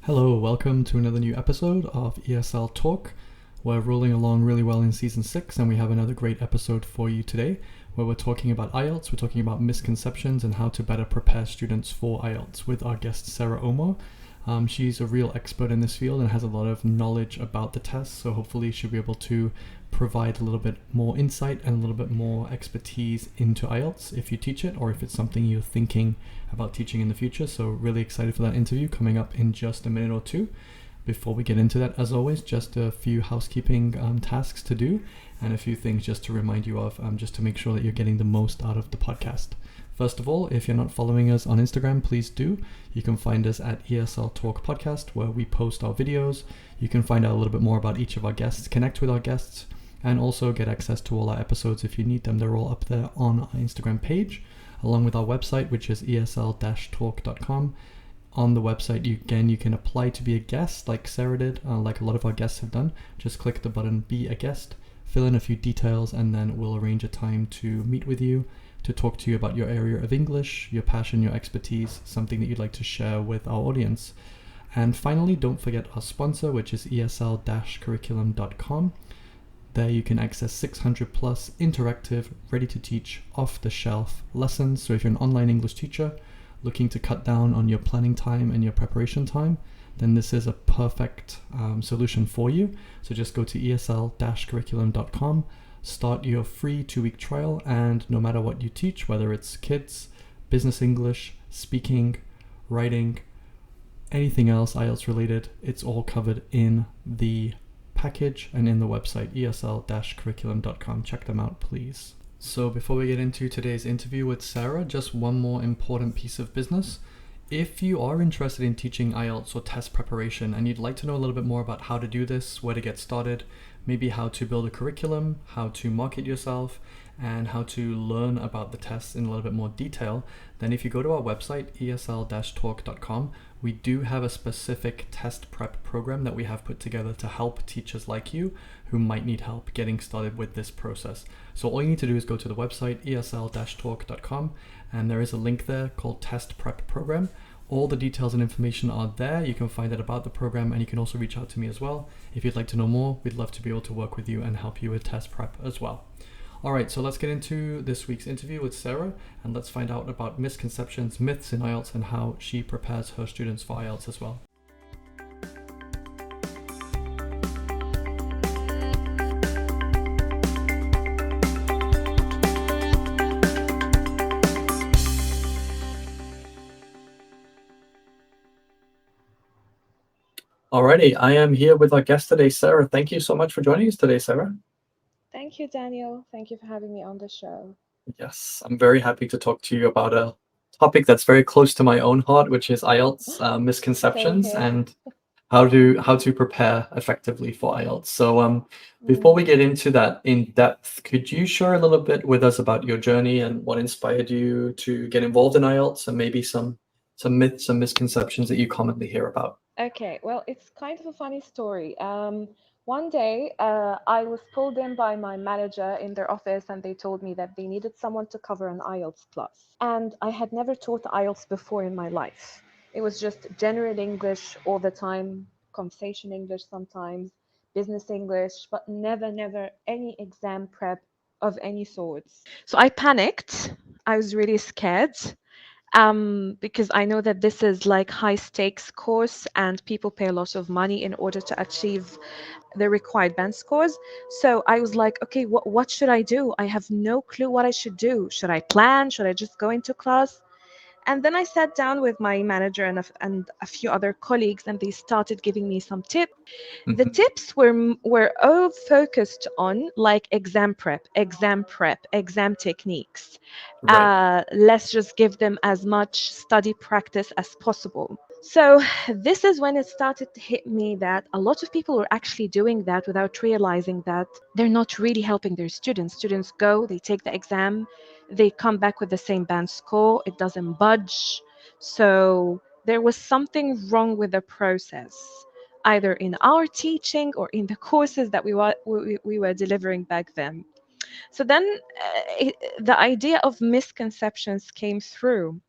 Hello, welcome to another new episode of ESL Talk. We're rolling along really well in season 6, and we have another great episode for you today where we're talking about IELTS, we're talking about misconceptions and how to better prepare students for IELTS with our guest Sarah Omar. She's a real expert in this field and has a lot of knowledge about the test, so hopefully she'll be able to provide a little bit more insight and a little bit more expertise into IELTS if you teach it or if it's something you're thinking about teaching in the future. So really excited for that interview coming up in just a minute or two. Before we get into that, as always, just a few housekeeping tasks to do and a few things just to remind you of, just to make sure that you're getting the most out of the podcast. First of all, if you're not following us on Instagram, please do. You can find us at ESL Talk Podcast, where we post our videos. You can find out a little bit more about each of our guests, connect with our guests, and also get access to all our episodes if you need them. They're all up there on our Instagram page, along with our website, which is esl-talk.com. On the website, you can apply to be a guest like Sarah did, like a lot of our guests have done. Just click the button, be a guest, fill in a few details, and then we'll arrange a time to meet with you, to talk to you about your area of English, your passion, your expertise, something that you'd like to share with our audience. And finally, don't forget our sponsor, which is esl-curriculum.com. There you can access 600 plus interactive, ready to teach, off the shelf lessons. So if you're an online English teacher looking to cut down on your planning time and your preparation time, then this is a perfect solution for you. So just go to esl-curriculum.com, start your free 2-week trial, and no matter what you teach, whether it's kids, business English, speaking, writing, anything else IELTS related, it's all covered in the package and in the website esl-curriculum.com. Check them out, please. So before we get into today's interview with Sarah, just one more important piece of business. If you are interested in teaching IELTS or test preparation and you'd like to know a little bit more about how to do this, where to get started, maybe how to build a curriculum, how to market yourself, and how to learn about the tests in a little bit more detail, then if you go to our website, esl-talk.com, we do have a specific test prep program that we have put together to help teachers like you who might need help getting started with this process. So all you need to do is go to the website, esl-talk.com, and there is a link there called Test Prep Program. All the details and information are there. You can find out about the program, and you can also reach out to me as well. If you'd like to know more, we'd love to be able to work with you and help you with test prep as well. All right, so let's get into this week's interview with Sarah, and let's find out about misconceptions, myths in IELTS, and how she prepares her students for IELTS as well. Alrighty, I am here with our guest today, Sarah. Thank you so much for joining us today, Sarah. Thank you, Daniel. Thank you for having me on the show. Yes, I'm very happy to talk to you about a topic that's very close to my own heart, which is IELTS misconceptions and how to prepare effectively for IELTS. So before we get into that in depth, could you share a little bit with us about your journey and what inspired you to get involved in IELTS, and maybe some myths and misconceptions that you commonly hear about? Okay, well, it's kind of a funny story. One day, I was pulled in by my manager in their office, and they told me that they needed someone to cover an IELTS class. And I had never taught IELTS before in my life. It was just general English all the time, conversation English sometimes, business English, but never any exam prep of any sorts. So I panicked. I was really scared. Because I know that this is like high stakes course and people pay a lot of money in order to achieve the required band scores. So I was like, okay, what should I do? I have no clue what I should do. Should I plan? Should I just go into class? And then I sat down with my manager and a few other colleagues, and they started giving me some tips. The tips were all focused on like exam prep, exam techniques. Right. Let's just give them as much study practice as possible. So this is when it started to hit me that a lot of people were actually doing that without realizing that they're not really helping their students. Students go, they take the exam, they come back with the same band score, it doesn't budge. So there was something wrong with the process, either in our teaching or in the courses that we were delivering back then. So then the idea of misconceptions came through.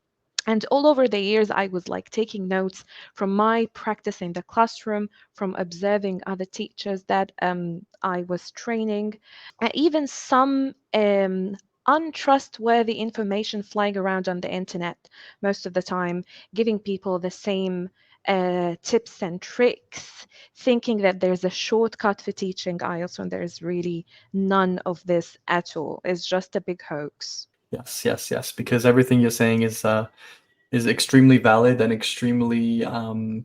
And all over the years, I was like taking notes from my practice in the classroom, from observing other teachers that I was training, and even some untrustworthy information flying around on the internet most of the time, giving people the same tips and tricks, thinking that there's a shortcut for teaching IELTS when there's really none of this at all. It's just a big hoax. Yes, yes, yes. Because everything you're saying is extremely valid and extremely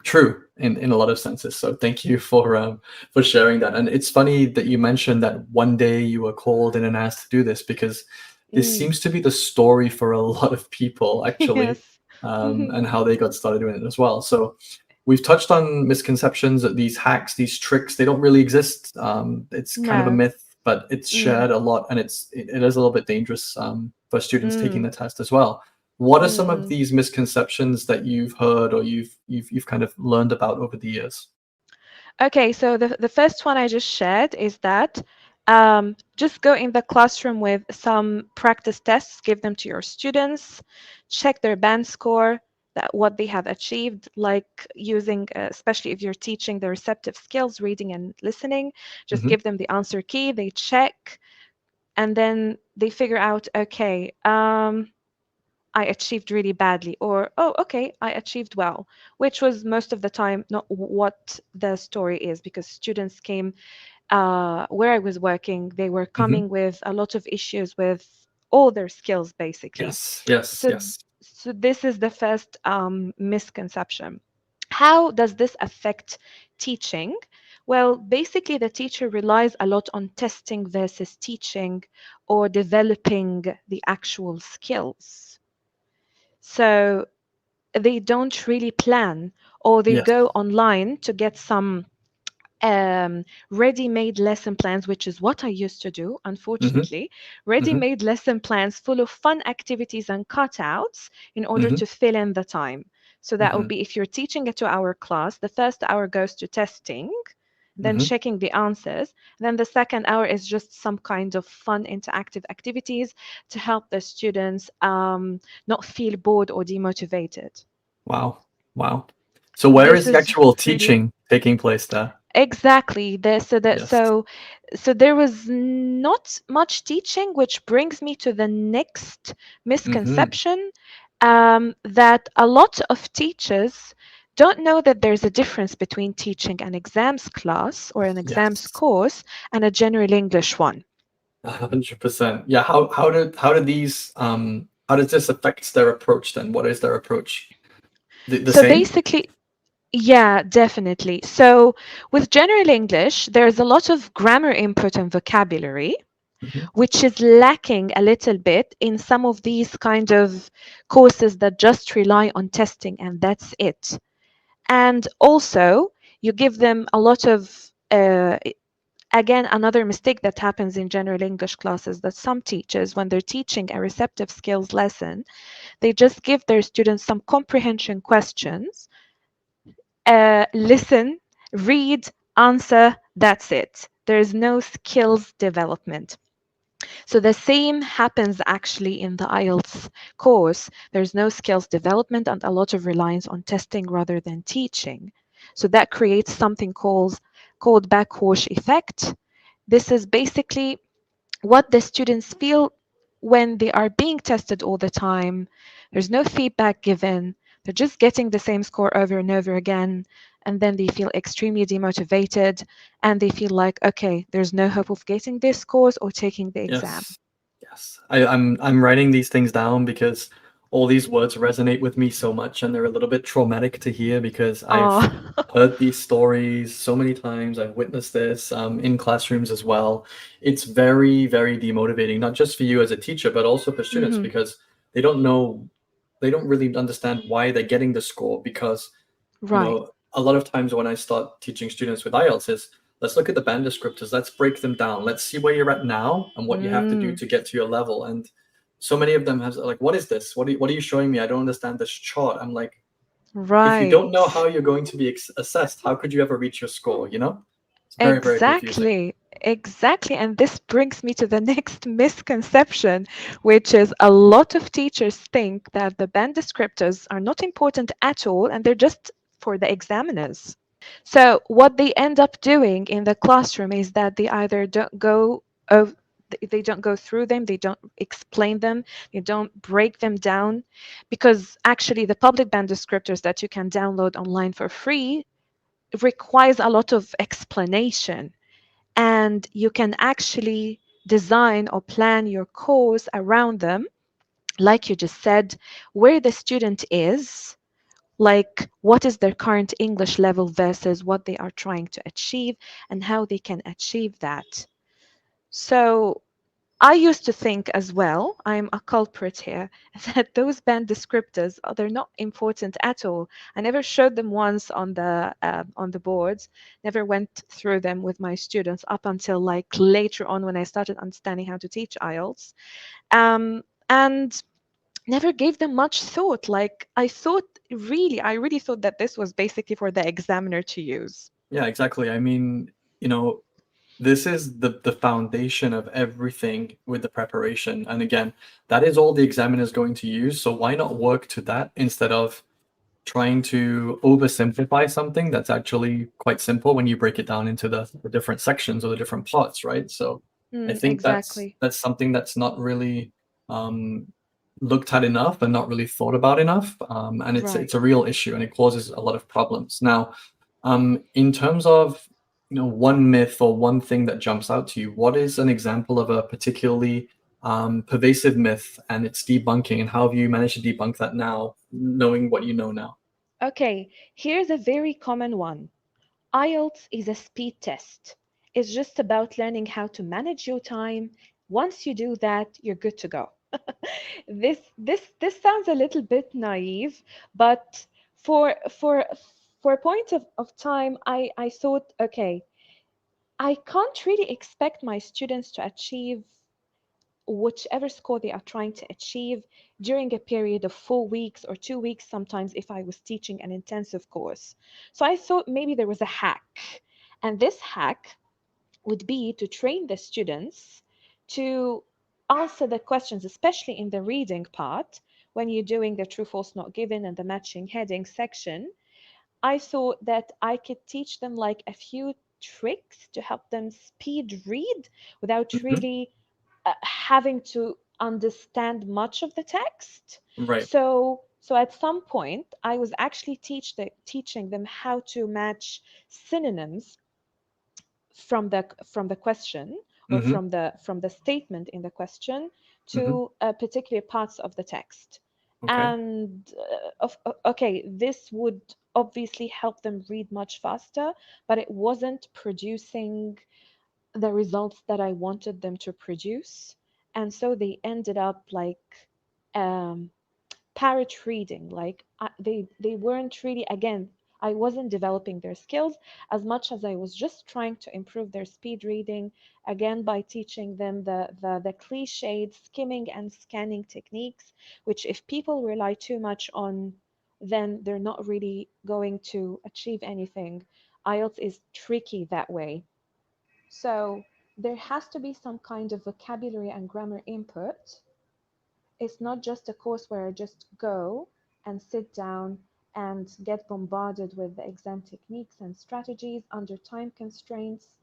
true in a lot of senses. So thank you for sharing that. And it's funny that you mentioned that one day you were called in and asked to do this, because this Mm. seems to be the story for a lot of people actually, Yes. and how they got started doing it as well. So we've touched on misconceptions, that these hacks, these tricks, they don't really exist. It's kind of a No. myth, but it's Mm. shared a lot, and it is a little bit dangerous for students taking Mm. the test as well. What are some of Mm. these misconceptions that you've heard or you've kind of learned about over the years? Okay, so the first one I just shared is that just go in the classroom with some practice tests, give them to your students, check their band score, that what they have achieved, like using, especially if you're teaching the receptive skills, reading and listening, just Hmm. give them the answer key, they check, and then they figure out, okay, I achieved really badly, or oh, okay, I achieved well, which was most of the time not what the story is, because students came where I was working, they were Hmm. coming with a lot of issues with all their skills, basically. Yes, yes, So, yes. so this is the first misconception. How does this affect teaching? Well, basically, the teacher relies a lot on testing versus teaching or developing the actual skills. So they don't really plan, or they Yes. go online to get some ready-made lesson plans, which is what I used to do, Hmm. unfortunately. Hmm. Ready-made lesson plans full of fun activities and cutouts in order Hmm. to fill in the time. So that would Hmm. be, if you're teaching a 2-hour class, the first hour goes to testing, then Hmm. checking the answers. Then the second hour is just some kind of fun interactive activities to help the students not feel bored or demotivated. Wow. Wow. So where This is the is actual really teaching taking place there? exactly so that Yes. so there was not much teaching, which brings me to the next Hmm. misconception, that a lot of teachers don't know that there's a difference between teaching an exams class or an exams Yes. course and a general English one. 100%. Yeah. How does this affect their approach then? What is their approach? The So same? basically, yeah, definitely. So with general English, there's a lot of grammar input and vocabulary, Hmm. which is lacking a little bit in some of these kind of courses that just rely on testing and that's it. And also, you give them a lot of, again, another mistake that happens in general English classes, that some teachers, when they're teaching a receptive skills lesson, they just give their students some comprehension questions, listen, read, answer, that's it. There's no skills development. So the same happens actually in the IELTS course. There's no skills development and a lot of reliance on testing rather than teaching. So that creates something called backwash effect. This is basically what the students feel when they are being tested all the time. There's no feedback given. They're just getting the same score over and over again. And then they feel extremely demotivated and they feel like, okay, there's no hope of getting this scores or taking the exam. Yes. Yes. I'm writing these things down because all these words resonate with me so much, and they're a little bit traumatic to hear because I've Oh, heard these stories so many times. I've witnessed this in classrooms as well. It's very, very demotivating, not just for you as a teacher, but also for students, hmm, because they don't know, they don't really understand why they're getting the score. Because right. a lot of times when I start teaching students with IELTS is, let's look at the band descriptors, let's break them down, let's see where you're at now and what you have to do Mm, to get to your level. And so many of them have like, what is this? What are you showing me? I don't understand this chart. I'm like, if you don't know right. how you're going to be assessed, how could you ever reach your score? It's very, very confusing. Exactly, exactly. And this brings me to the next misconception, which is a lot of teachers think that the band descriptors are not important at all and they're just for the examiners. So, what they end up doing in the classroom is that they either don't go of they don't go through them, they don't explain them, they don't break them down, because actually the public band descriptors that you can download online for free requires a lot of explanation, and you can actually design or plan your course around them, like you just said, where the student is, like what is their current English level versus what they are trying to achieve and how they can achieve that. So I used to think as well, I'm a culprit here, that those band descriptors, they're not important at all. I never showed them once on the boards, never went through them with my students up until like later on when I started understanding how to teach IELTS, and never gave them much thought. Like I really thought that this was basically for the examiner to use. Yeah, exactly. I mean, you know, this is the foundation of everything with the preparation. And again, that is all the examiner is going to use. So why not work to that instead of trying to oversimplify something that's actually quite simple when you break it down into the different sections or the different parts, right? So I think Exactly. that's something that's not really um, looked at enough and not really thought about enough, and Right. it's a real issue and it causes a lot of problems. Now, in terms of one myth or one thing that jumps out to you, what is an example of a particularly pervasive myth and its debunking, and how have you managed to debunk that now, knowing what you know now? Okay, here's a very common one. IELTS is a speed test. It's just about learning how to manage your time. Once you do that, you're good to go. This sounds a little bit naive, but for a point of time, I thought, okay, I can't really expect my students to achieve whichever score they are trying to achieve during a period of 4 weeks or 2 weeks, sometimes if I was teaching an intensive course. So I thought maybe there was a hack. And this hack would be to train the students to answer the questions, especially in the reading part, when you're doing the true, false, not given and the matching heading section. I thought that I could teach them like a few tricks to help them speed read without Mhm. really having to understand much of the text. Right. So at some point, I was actually teaching them how to match synonyms from the question, or Hmm. from the statement in the question, Hmm. to particular parts of the text. Okay. And okay, this would obviously help them read much faster, but it wasn't producing the results that I wanted them to produce. And so they ended up like um, parrot reading. Like they weren't really, again, I wasn't developing their skills as much as I was just trying to improve their speed reading, again, by teaching them the cliched skimming and scanning techniques, which if people rely too much on, then they're not really going to achieve anything. IELTS is tricky that way. So there has to be some kind of vocabulary and grammar input. It's not just a course where I just go and sit down and get bombarded with the exam techniques and strategies under time constraints,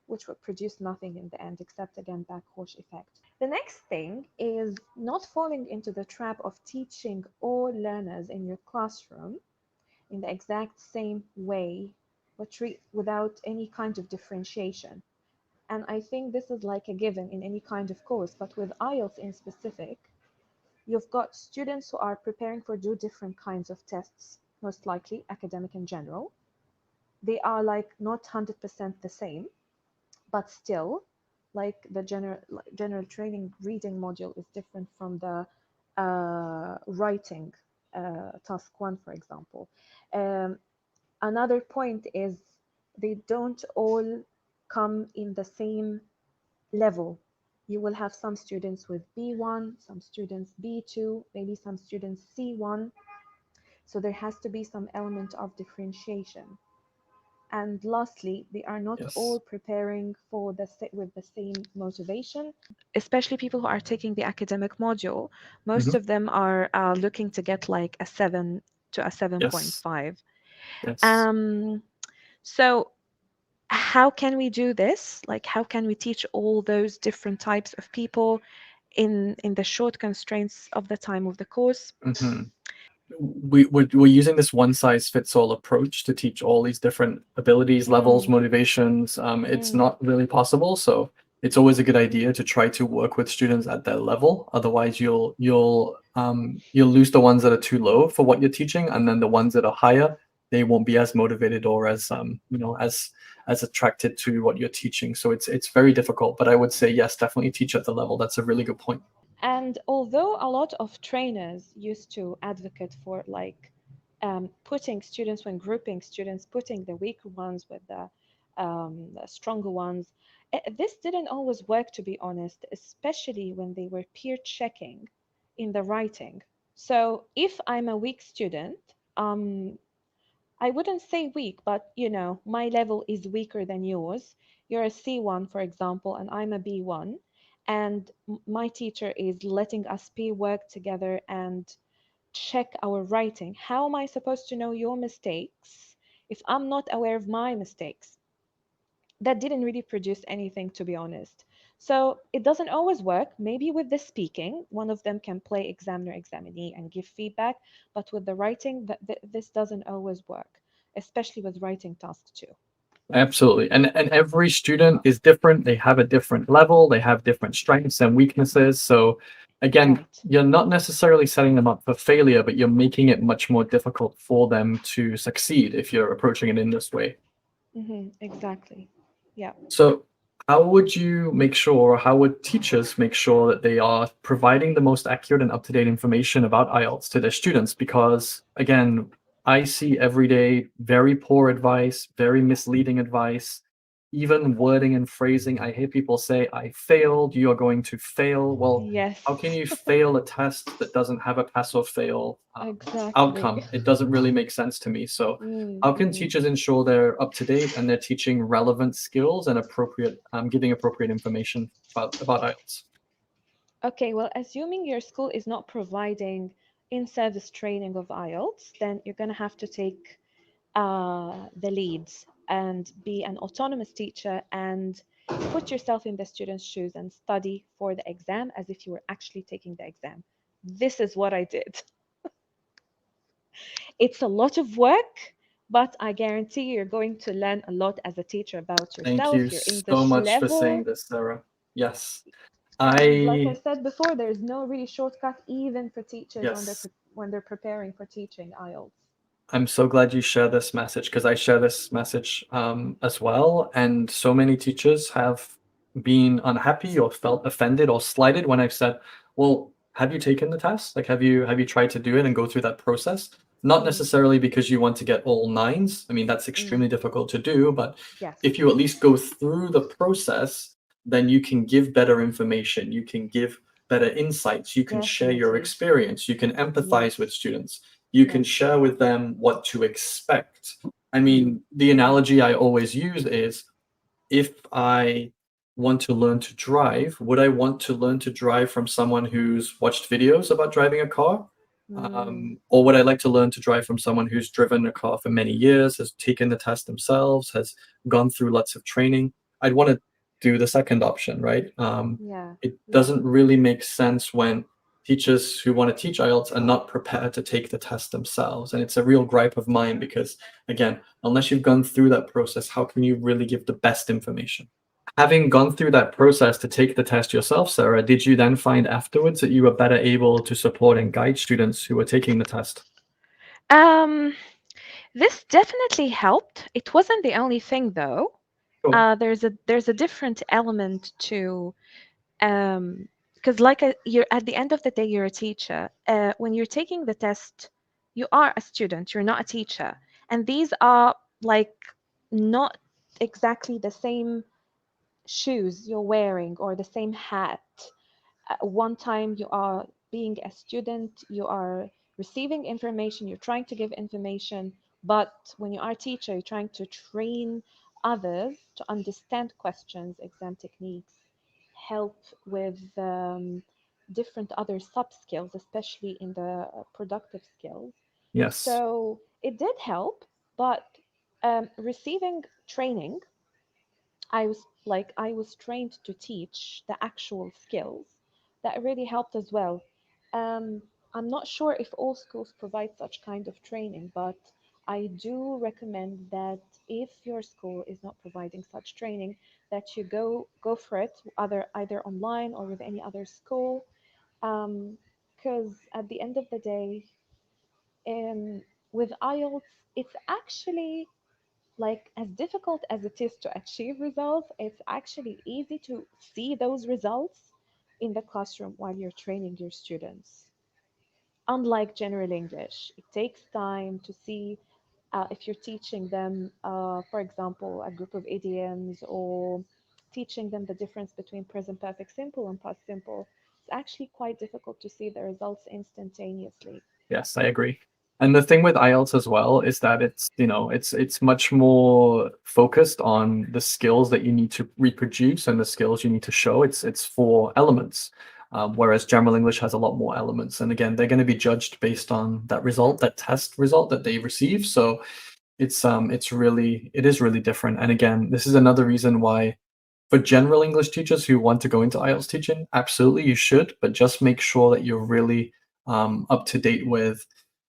which will produce nothing in the end except, again, backwash effect. The next thing is not falling into the trap of teaching all learners in your classroom in the exact same way, but without any kind of differentiation. And I think this is like a given in any kind of course, but with IELTS in specific, you've got students who are preparing for two different kinds of tests, most likely academic and general. They are like not 100% the same, but still, like the general training reading module is different from the writing task one, for example. Um, Another point is they don't all come in the same level. You will have some students with B1, some students B2, maybe some students C1. So there has to be some element of differentiation. And lastly, they are not all Yes. preparing for with the same motivation. Especially people who are taking the academic module, most Hmm. of them are looking to get like a 7 to a Yes. 7.5. Yes. Um, so how can we do this? Like, how can we teach all those different types of people in the short constraints of the time of the course? Hmm. We're using this one size fits all approach to teach all these different abilities, levels, Mm, motivations. It's mm, not really possible. So it's always a good idea to try to work with students at their level. Otherwise, you'll lose the ones that are too low for what you're teaching, and then the ones that are higher, they won't be as motivated or as as attracted to what you're teaching. So it's very difficult. But I would say yes, definitely teach at the level. That's a really good point. and although a lot of trainers used to advocate for like putting students, when grouping students, putting the weaker ones with the stronger ones, this didn't always work, to be honest, especially when they were peer checking in the writing. So if I'm a weak student, I wouldn't say weak, but my level is weaker than yours. You're a C1, for example, and I'm a B1, and my teacher is letting us peer work together and check our writing. How am I supposed to know your mistakes if I'm not aware of my mistakes? That didn't really produce anything, to be honest. So it doesn't always work. Maybe with the speaking, one of them can play examiner, examinee, and give feedback. But with the writing, this doesn't always work, especially with writing tasks too. Absolutely. And every student is different. They have a different level, they have different strengths and weaknesses. So again, Right. you're not necessarily setting them up for failure, but you're making it much more difficult for them to succeed if you're approaching it in this way. Exactly. Yeah. So, how would you make sure, or how would teachers make sure that they are providing the most accurate and up-to-date information about IELTS to their students? Because, again, I see every day very poor advice, very misleading advice, even wording and phrasing. I hear people say, I failed, you're going to fail. Well, how can Yes. you fail a test that doesn't have a pass or fail Exactly. outcome? It doesn't really make sense to me. So, how can Mm-hmm. teachers ensure they're up to date and they're teaching relevant skills and appropriate, giving appropriate information about IELTS? Okay, well, assuming your school is not providing in-service training of IELTS, then you're going to have to take the leads and be an autonomous teacher and put yourself in the student's shoes and study for the exam as if you were actually taking the exam. This is what I did. It's a lot of work, but I guarantee you're going to learn a lot as a teacher about Thank you yourself, your so English much for saying level. this, Sarah. Yes, And like I I said before, there's no really shortcut even for teachers when yes. they're preparing for teaching IELTS. I'm so glad you share this message because I share this message as well. And so many teachers have been unhappy or felt offended or slighted when I've said, "Well, have you taken the test? Like, have you tried to do it and go through that process?" Not Mm, necessarily because you want to get all nines. I mean, that's mm, extremely difficult to do, but yes, if you at least go through the process, then you can give better information. You can give better insights. You can share your definitely. experience. You can empathize with Yes, students. You can yes. share with them what to expect. I Mm, mean, the mm, analogy I always use is if I want to learn to drive, would I want to learn to drive from someone who's watched videos about driving a car? mm, Or would I like to learn to drive from someone who's driven a car for many years, has taken the test themselves, has gone through lots of training? I'd want to do the second option, right? yeah, It yeah. doesn't really make sense when teachers who want to teach IELTS are not prepared to take the test themselves. And it's a real gripe of mine because, again, unless you've gone through that process, how can you really give the best information? Having gone through that process to take the test yourself, Sarah, did you then find afterwards that you were better able to support and guide students who were taking the test? Um, this definitely helped. It wasn't the only thing though. Sure. There's a different element to because you're at the end of the day you're a teacher. When you're taking the test, you are a student. You're not a teacher, and these are like not exactly the same shoes you're wearing or the same hat. One time you are being a student, you are receiving information, you're trying to give information. But when you are a teacher, you're trying to train others to understand questions, exam techniques, help with different other sub skills, especially in the productive skills. Yes. So it did help, but receiving training, I was trained to teach the actual skills. That really helped as well. Um, I'm not sure if all schools provide such kind of training, but I do recommend that if your school is not providing such training, that you go for it, either online or with any other school. Because at the end of the day, um, with IELTS, it's actually like as difficult as it is to achieve results, it's actually easy to see those results in the classroom while you're training your students. Unlike general English, it takes time to see if you're teaching them, for example, a group of idioms or teaching them the difference between present perfect simple and past simple. It's actually quite difficult to see the results instantaneously. Yes, I agree. And the thing with IELTS as well is that it's much more focused on the skills that you need to reproduce and the skills you need to show. It's 4 elements, whereas General English has a lot more elements. And again, they're going to be judged based on that result, that test result that they receive. So it is really different. And again, this is another reason why for general English teachers who want to go into IELTS teaching, absolutely you should, but just make sure that you're really up to date with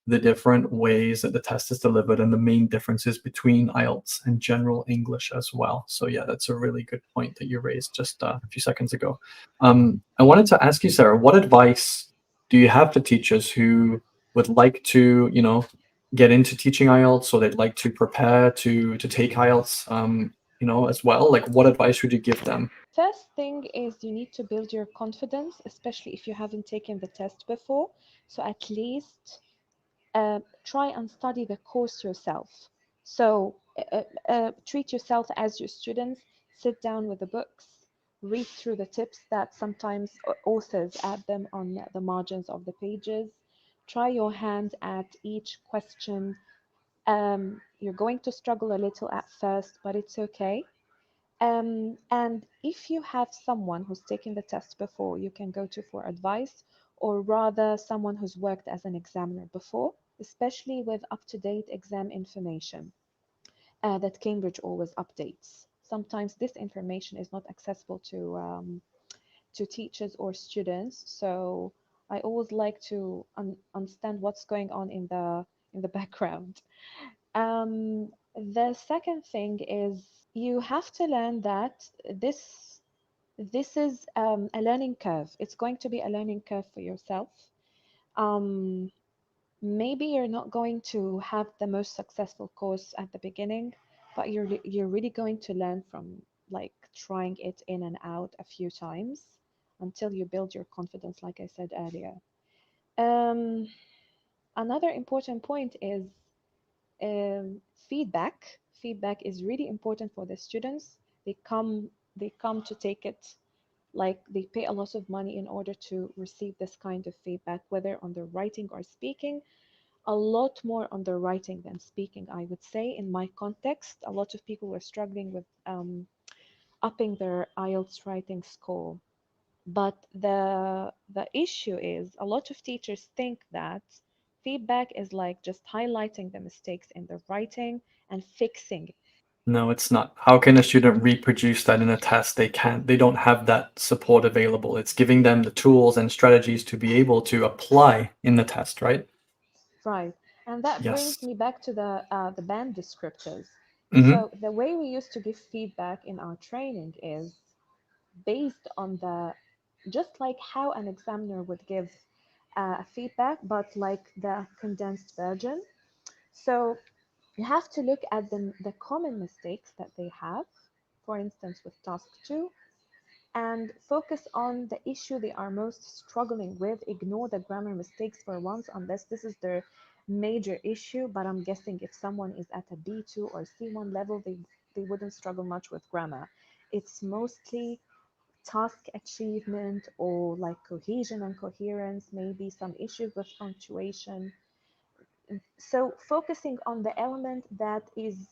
the different ways that the test is delivered and the main differences between IELTS and general English as well. So yeah, that's a really good point that you raised just a few seconds ago. I wanted to ask you, Sarah, what advice do you have for teachers who would like to, get into teaching IELTS, or they'd like to prepare to take IELTS? As well? Like, what advice would you give them? First thing is you need to build your confidence, especially if you haven't taken the test before. So at least try and study the course yourself. So treat yourself as your students, sit down with the books, read through the tips that sometimes authors add them on the margins of the pages. Try your hand at each question. You're going to struggle a little at first, but it's okay. And if you have someone who's taken the test before, you can go to for advice, or rather someone who's worked as an examiner before, especially with up-to-date exam information that Cambridge always updates. Sometimes this information is not accessible to teachers or students, so I always like to understand what's going on in the background. The second thing is you have to learn that this is a learning curve. It's going to be a learning curve for yourself. Um, Maybe you're not going to have the most successful course at the beginning, but you're really going to learn from like trying it in and out a few times until you build your confidence, like I said earlier. Um, Another important point is feedback. Feedback is really important for the students. They come to take it, like they pay a lot of money in order to receive this kind of feedback, whether on their writing or speaking. A lot more on their writing than speaking, I would say. In my context, a lot of people were struggling with upping their IELTS writing score. But the issue is a lot of teachers think that feedback is like just highlighting the mistakes in the writing and fixing. No, it's not. How can a student reproduce that in a test? They can't. They don't have that support available. It's giving them the tools and strategies to be able to apply in the test, right? Right. And that brings Yes. me back to the band descriptors. Hmm. So the way we used to give feedback in our training is based on the just like how an examiner would give a feedback, but like the condensed version. So you have to look at the common mistakes that they have, for instance, with task two, and focus on the issue they are most struggling with. Ignore the grammar mistakes for once, unless this is their major issue. But I'm guessing if someone is at a B2 or C1 level, they wouldn't struggle much with grammar. It's mostly task achievement or like cohesion and coherence, maybe some issues with punctuation. So focusing on the element that is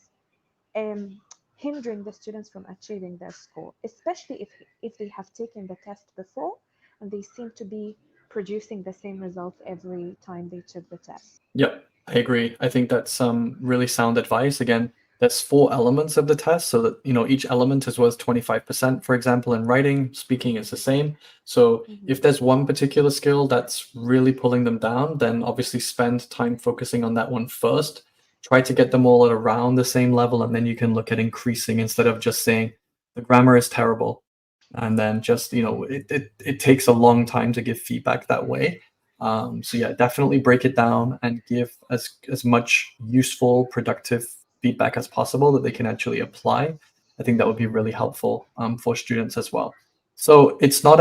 um, hindering the students from achieving their score, especially if they have taken the test before and they seem to be producing the same results every time they took the test. Yep, I agree. I think that's some really sound advice. Again, there's four elements of the test, so that each element is worth 25%. For example, in writing, speaking is the same. So Mhm. if there's one particular skill that's really pulling them down, then obviously spend time focusing on that one first. Try to get them all at around the same level, and then you can look at increasing instead of just saying the grammar is terrible. And then just, it takes a long time to give feedback that way. So yeah, definitely break it down and give as much useful, productive feedback as possible that they can actually apply. I think that would be really helpful for students as well. So it's not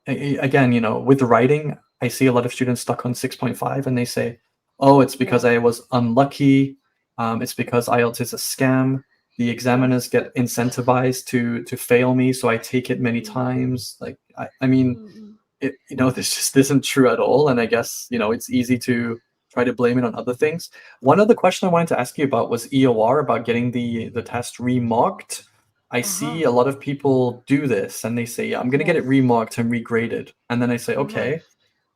again, with writing, I see a lot of students stuck on 6.5 and they say, "Oh, it's because Yeah. I was unlucky. It's because IELTS is a scam. The Yes. examiners get incentivized to fail me, so I take it many Mm, times." Like I mean, mm, this just isn't true at all. And I guess, it's easy to try to blame it on other things. One other question I wanted to ask you about was EOR, about getting the test remarked. I see uh-huh. a lot of people do this and they say, yeah, I'm going to get Yes. it remarked and regraded. And then I say, Uh-huh. okay.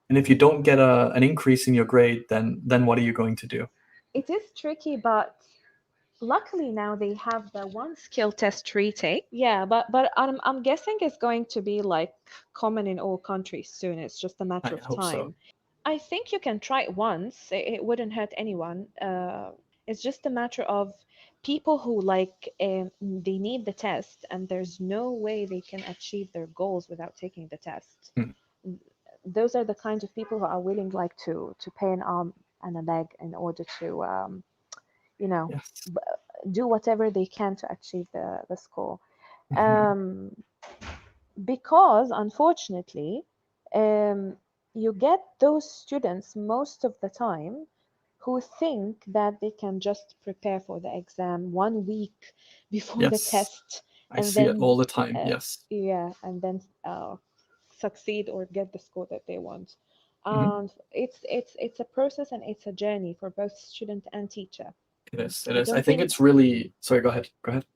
And if you don't get an increase in your grade, then what are you going to do? It is tricky, but luckily now they have the one skill test retake. Yeah, but I'm guessing it's going to be like common in all countries soon. It's just a matter I of hope so. time. I think you can try it once. It wouldn't hurt anyone. It's just a matter of people who they need the test and there's no way they can achieve their goals without taking the test. Hmm. Those are the kinds of people who are willing to pay an arm and a leg in order to you know Yes. do whatever they can to achieve the score. Mhm. Um, because unfortunately, um, you get those students most of the time who think that they can just prepare for the exam 1 week before the Yes. test I and see it then all the time. uh, Yes. yeah and then succeed or get the score that they want. Mhm. And it's a process and it's a journey for both student and teacher. It is. It I is. I don't think think. it's really. Sorry. Go ahead. Go ahead.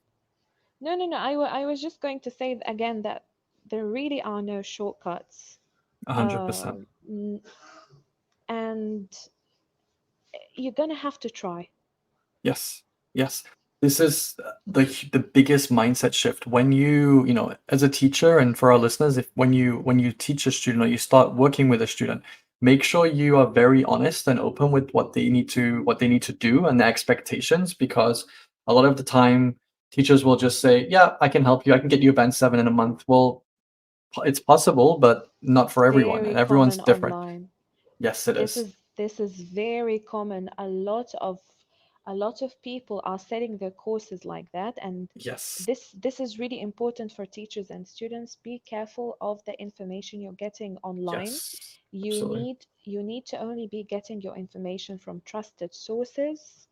No, no, no. I was just going to say again that there really are no shortcuts. 100%. Um, n- and you're gonna have to try. Yes. Yes. This is the biggest mindset shift when as a teacher, and for our listeners, if when you teach a student or you start working with a student, make sure you are very honest and open with what they need to do and their expectations, because a lot of the time teachers will just say, "Yeah, I can help you. I can get you a band 7 in a month." Well, it's possible, but not It's for everyone, very and everyone's common different. online. Yes, it is. This is very common. A lot of people are setting their courses like that, and Yes. this is really important for teachers and students. Be careful of the information you're getting online. Yes. You Absolutely. need you need to only be getting your information from trusted sources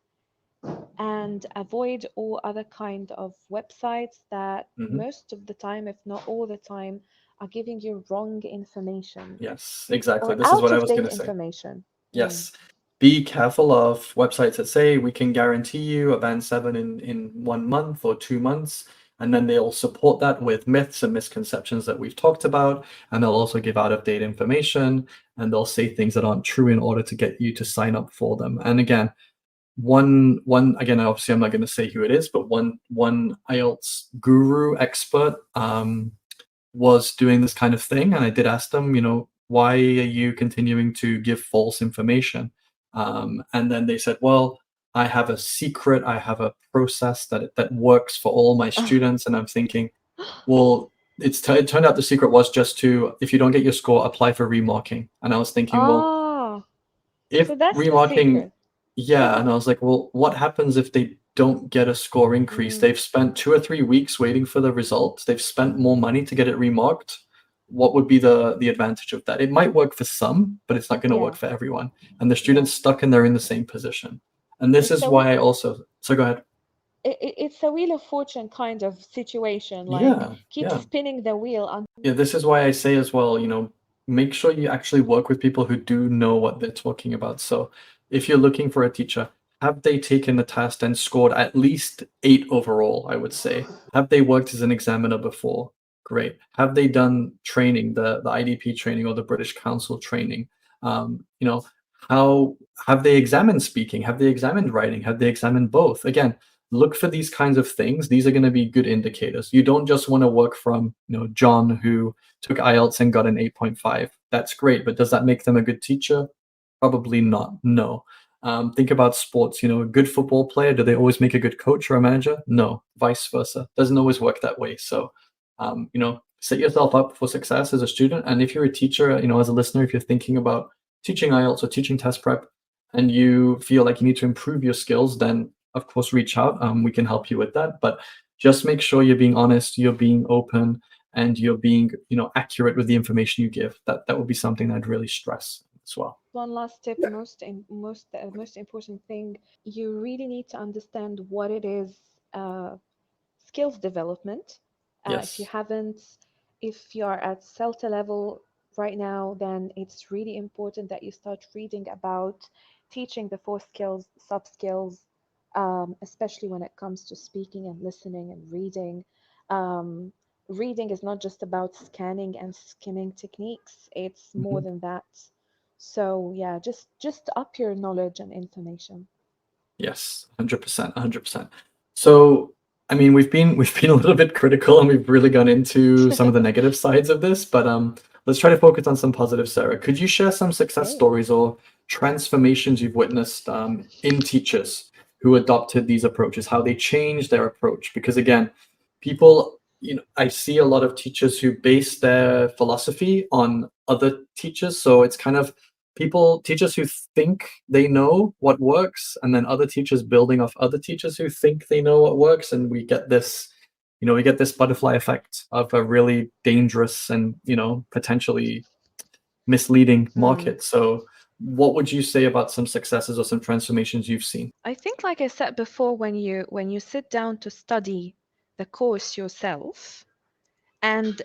and avoid all other kind of websites that Mhm. most of the time, if not all the time, are giving you wrong information Yes, exactly. or This is out what I of was date gonna say. information. Mm. Yes. Be careful of websites that say we can guarantee you a band 7 in 1 month or 2 months, and then they'll support that with myths and misconceptions that we've talked about, and they'll also give out of date information, and they'll say things that aren't true in order to get you to sign up for them. And again, one again, obviously I'm not going to say who it is, but one IELTS guru expert was doing this kind of thing, and I did ask them, why are you continuing to give false information? And then they said, well, I have a secret, I have a process that works for all my students. And I'm thinking, well, it turned out the secret was just to, if you don't get your score, apply for remarking. And I was thinking, well, Ah, if so that's the remarking, secret. yeah, and I was like, well, what happens if they don't get a score increase? Mm, They've spent 2 or 3 weeks waiting for the results. They've spent more money to get it remarked. What would be the advantage of that? It might work for some, but it's not going to work yeah, for everyone. And the yeah. student's stuck and they're in the same position. And this It's is a why I also, so go ahead. it's a wheel of fortune kind of situation. Like Yeah, keep yeah. spinning the wheel. Yeah, this is why I say as well, make sure you actually work with people who do know what they're talking about. So if you're looking for a teacher, have they taken the test and scored at least 8 overall, I would say? Have they worked as an examiner before? Great. Have they done training, the IDP training or the British Council training? You know, how have they examined speaking? Have they examined writing? Have they examined both? Again, look for these kinds of things. These are going to be good indicators. You don't just want to work from, John, who took IELTS and got an 8.5. That's great, but does that make them a good teacher? Probably not. No. Think about sports. A good football player, do they always make a good coach or a manager? No. Vice versa. Doesn't always work that way. So, set yourself up for success as a student. And if you're a teacher, as a listener, if you're thinking about teaching IELTS or teaching test prep, and you feel like you need to improve your skills, then of course reach out. We can help you with that. But just make sure you're being honest, you're being open, and you're being, accurate with the information you give. That would be something I'd really stress as well. One last tip, most important thing, you really need to understand what it is. Skills development. If you Yes. haven't, if you're at CELTA level right now, then it's really important that you start reading about teaching the four skills, sub skills, especially when it comes to speaking and listening and reading. Um, Reading is not just about scanning and skimming techniques, it's more Mhm. than that. So yeah, just up your knowledge and information. Yes, 100%, 100%. So, I mean, we've been a little bit critical and we've really gone into some of the negative sides of this, but let's try to focus on some positive, Sarah. Could you share some success Okay. stories or transformations you've witnessed in teachers who adopted these approaches, how they changed their approach? Because again, people, I see a lot of teachers who base their philosophy on other teachers, so it's kind of teachers who think they know what works, and then other teachers building off other teachers who think they know what works, and we get this butterfly effect of a really dangerous and potentially misleading Hmm. market. So what would you say about some successes or some transformations you've seen? I think, like I said before, when you sit down to study the course yourself and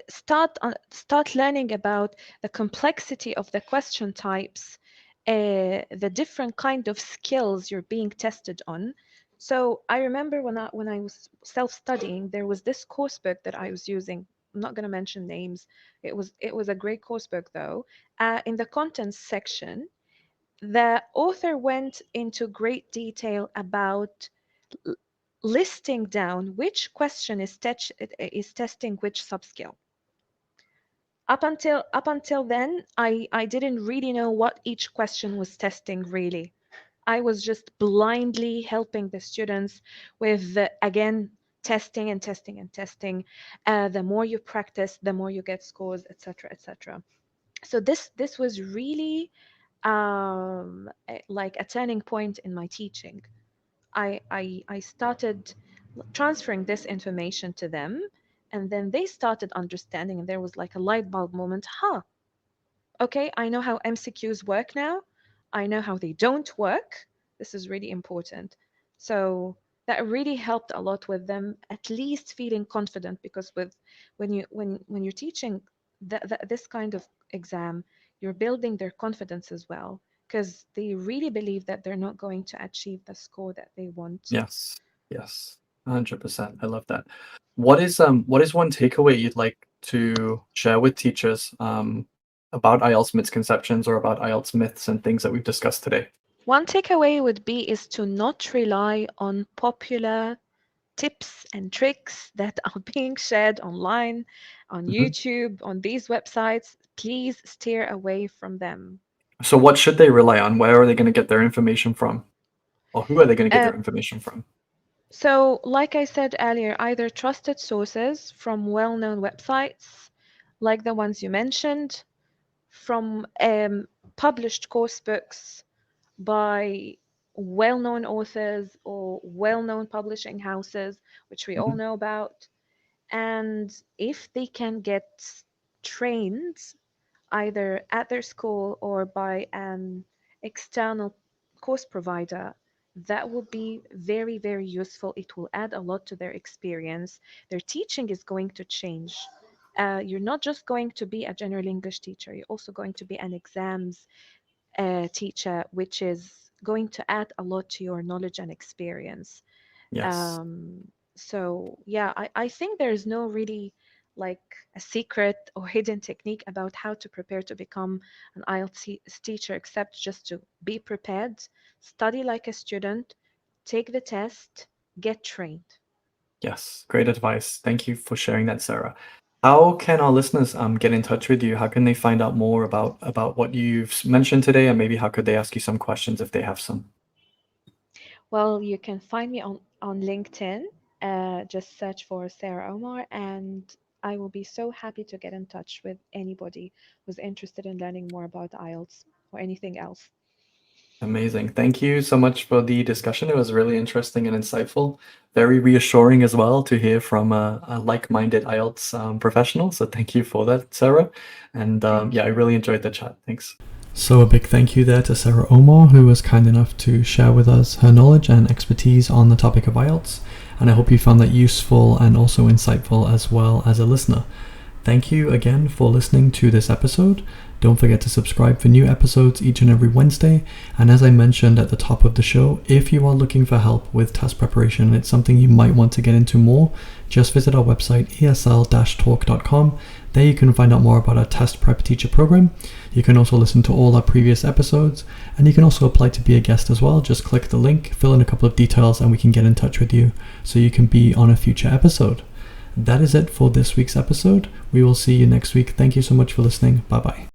start learning about the complexity of the question types, the different kind of skills you're being tested on. So I remember when I was self-studying, there was this course book that I was using. I'm not going to mention names. It was a great course book though. In the contents section, the author went into great detail about l- listing down which question is testing which subskill. Up until then, I didn't really know what each question was testing really. I was just blindly helping the students with again testing and testing and testing. The more you practice, the more you get scores, etc., etc. So this was really like a turning point in my teaching. I started transferring this information to them, and then they started understanding, and there was like a light bulb moment. Huh, okay, I know how MCQs work now. I know how they don't work. This is really important. So that really helped a lot with them at least feeling confident, because when you're teaching this kind of exam, you're building their confidence as well, because they really believe that they're not going to achieve the score that they want. Yes, yes, 100%. I love that. What is one takeaway you'd like to share with teachers about IELTS misconceptions or about IELTS myths and things that we've discussed today? One takeaway would be is to not rely on popular tips and tricks that are being shared online, on Mhm. YouTube, on these websites. Please steer away from them. So what should they rely on? Where are they going to get their information from? Or who are they going to get Uh, their information from? so, like I said earlier, either trusted sources from well known websites, like the ones you mentioned, from published course books by well known authors or well known publishing houses, which we all Mhm. know about. And if they can get trained either at their school or by an external course provider, that would be very, very useful. It will add a lot to their experience. Their teaching is going to change. You're not just going to be a general English teacher, you're also going to be an exams teacher, which is going to add a lot to your knowledge and experience. Yes. Um, so yeah, I think there's no really like a secret or hidden technique about how to prepare to become an IELTS teacher, except just to be prepared, study like a student, take the test, get trained. Yes, great advice. Thank you for sharing that, Sarah. How can our listeners get in touch with you? How can they find out more about what you've mentioned today, and maybe how could they ask you some questions if they have some? Well, you can find me on LinkedIn. Just search for Sarah Omar, and I will be so happy to get in touch with anybody who's interested in learning more about IELTS or anything else. Amazing. Thank you so much for the discussion. It was really interesting and insightful. Very reassuring as well to hear from a like-minded IELTS professional. So thank you for that, Sarah. And Thank yeah, I you. really enjoyed the chat. Thanks. So a big thank you there to Sarah Omar, who was kind enough to share with us her knowledge and expertise on the topic of IELTS. And I hope you found that useful and also insightful as well as a listener. Thank you again for listening to this episode. Don't forget to subscribe for new episodes each and every Wednesday. And as I mentioned at the top of the show, if you are looking for help with test preparation and it's something you might want to get into more, just visit our website, esl-talk.com. There you can find out more about our test prep teacher program. You can also listen to all our previous episodes, and you can also apply to be a guest as well. Just click the link, fill in a couple of details, and we can get in touch with you so you can be on a future episode. That is it for this week's episode. We will see you next week. Thank you so much for listening. Bye bye.